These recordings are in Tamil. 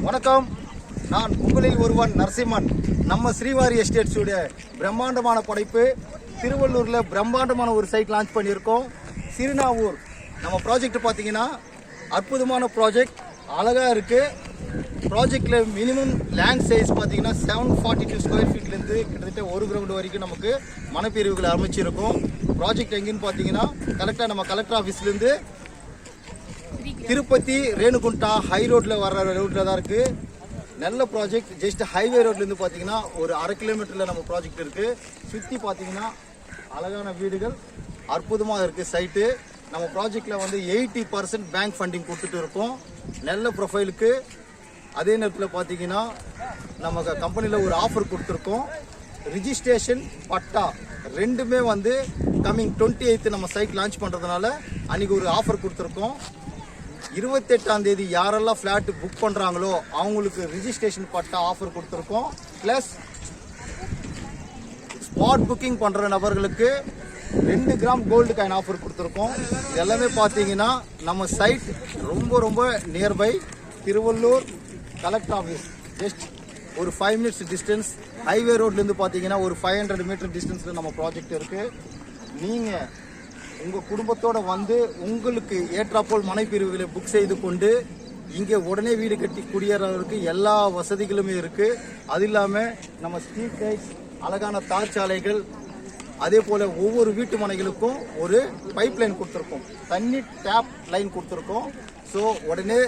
வணக்கம், நான் உங்களில் ஒருவன் நரசிம்மன். நம்ம ஸ்ரீவாரி எஸ்டேட்ஸ் உடைய பிரம்மாண்டமான படைப்பு திருவள்ளூர்ல பிரம்மாண்டமான ஒரு சைட் லான்ச் பண்ணியிருக்கோம். சிறுநாவூர் நம்ம ப்ராஜெக்ட் பார்த்தீங்கன்னா அற்புதமான ப்ராஜெக்ட், அழகா இருக்கு. ப்ராஜெக்ட்ல மினிமம் லேண்ட் சைஸ் பார்த்தீங்கன்னா 742 ஸ்கொயர் ஃபீட்லேருந்து கிட்டத்தட்ட 1 கிரவுண்ட் வரைக்கும் நமக்கு மனப்பிரிவுகள் அமைச்சிருக்கும். ப்ராஜெக்ட் எங்கேன்னு பார்த்தீங்கன்னா கரெக்டாக நம்ம கலெக்டர் ஆஃபீஸ்லேருந்து திருப்பதி ரேணுகுண்டா ஹை ரோட்டில் வர்ற ரோட்டில் தான் இருக்குது. நல்ல ப்ராஜெக்ட். ஜஸ்ட் ஹைவே ரோட்லேருந்து பார்த்தீங்கன்னா ஒரு 1/2 கிலோமீட்டரில் நம்ம ப்ராஜெக்ட் இருக்குது. சுற்றி பார்த்தீங்கன்னா அழகான வீடுகள், அற்புதமாக இருக்குது சைட்டு. நம்ம ப்ராஜெக்டில் வந்து 80% பேங்க் ஃபண்டிங் கொடுத்துட்டு இருக்கோம் நல்ல ப்ரொஃபைலுக்கு. அதே நேரத்தில் பார்த்தீங்கன்னா நம்ம கம்பெனியில் ஒரு ஆஃபர் கொடுத்துருக்கோம். ரிஜிஸ்ட்ரேஷன் பட்டா ரெண்டுமே வந்து கம்மிங் 28th நம்ம சைட் லான்ச் பண்ணுறதுனால அன்றைக்கி ஒரு ஆஃபர் கொடுத்துருக்கோம். 28ஆம் தேதி யாரெல்லாம் ஃப்ளாட் புக் பண்ணுறாங்களோ அவங்களுக்கு ரிஜிஸ்ட்ரேஷன் பட்டா ஆஃபர் கொடுத்துருக்கோம். ப்ளஸ் ஸ்பாட் புக்கிங் பண்ணுற நபர்களுக்கு 2 கிராம் கோல்டு காயின் ஆஃபர் கொடுத்துருக்கோம். இது எல்லாமே பார்த்தீங்கன்னா நம்ம சைட் ரொம்ப nearby Tiruvallur collector office. Just ஒரு 5 மினிட்ஸ் டிஸ்டன்ஸ். ஹைவே ரோட்லேருந்து பார்த்தீங்கன்னா ஒரு 500 மீட்டர் டிஸ்டன்ஸில் நம்ம ப்ராஜெக்ட் இருக்குது. நீங்கள் உங்கள் குடும்பத்தோடு வந்து உங்களுக்கு ஏற்றாப்போல் மனைப்பிரிவுகளை புக் செய்து கொண்டு இங்கே உடனே வீடு கட்டி குடியேறவருக்கு எல்லா வசதிகளுமே இருக்குது. அது இல்லாமல் நம்ம ஸ்ட்ரீட் லைட்ஸ், அழகான தார் சாலைகள், அதே போல் ஒவ்வொரு வீட்டு மனைகளுக்கும் ஒரு பைப் லைன் கொடுத்துருக்கோம், தண்ணி டேப் லைன் கொடுத்துருக்கோம். ஸோ உடனே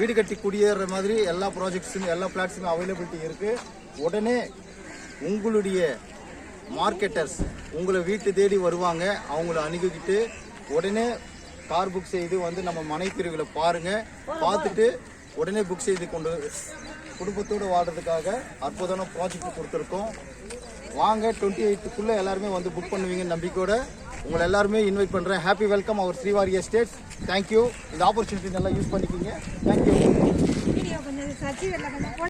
வீடு கட்டி குடியேற மாதிரி எல்லா ப்ராஜெக்ட்ஸுமே எல்லா பிளாட்ஸுமே அவைலபிலிட்டி இருக்குது. உடனே உங்களுடைய மார்க்கெட்டர்ஸ் உங்களை வீட்டு தேடி வருவாங்க. அவங்கள அணுகிக்கிட்டு உடனே கார் புக் செய்து வந்து நம்ம மனை பிரிவில் பாருங்கள். பார்த்துட்டு உடனே புக் செய்து கொண்டு குடும்பத்தோடு வாழ்கிறதுக்காக அற்புதமான ப்ராஜெக்ட் கொடுத்துருக்கோம். வாங்க, 28க்குள்ளே எல்லாருமே வந்து புக் பண்ணுவீங்கன்னு நம்பிக்கையோட உங்களை எல்லாருமே இன்வைட் பண்ணுறேன். ஹாப்பி வெல்கம் அவர் ஸ்ரீவாரி எஸ்டேட்ஸ். தேங்க்யூ. இந்த ஆப்பர்ச்சுனிட்டி நல்லா யூஸ் பண்ணிக்கிங்க. தேங்க்யூ.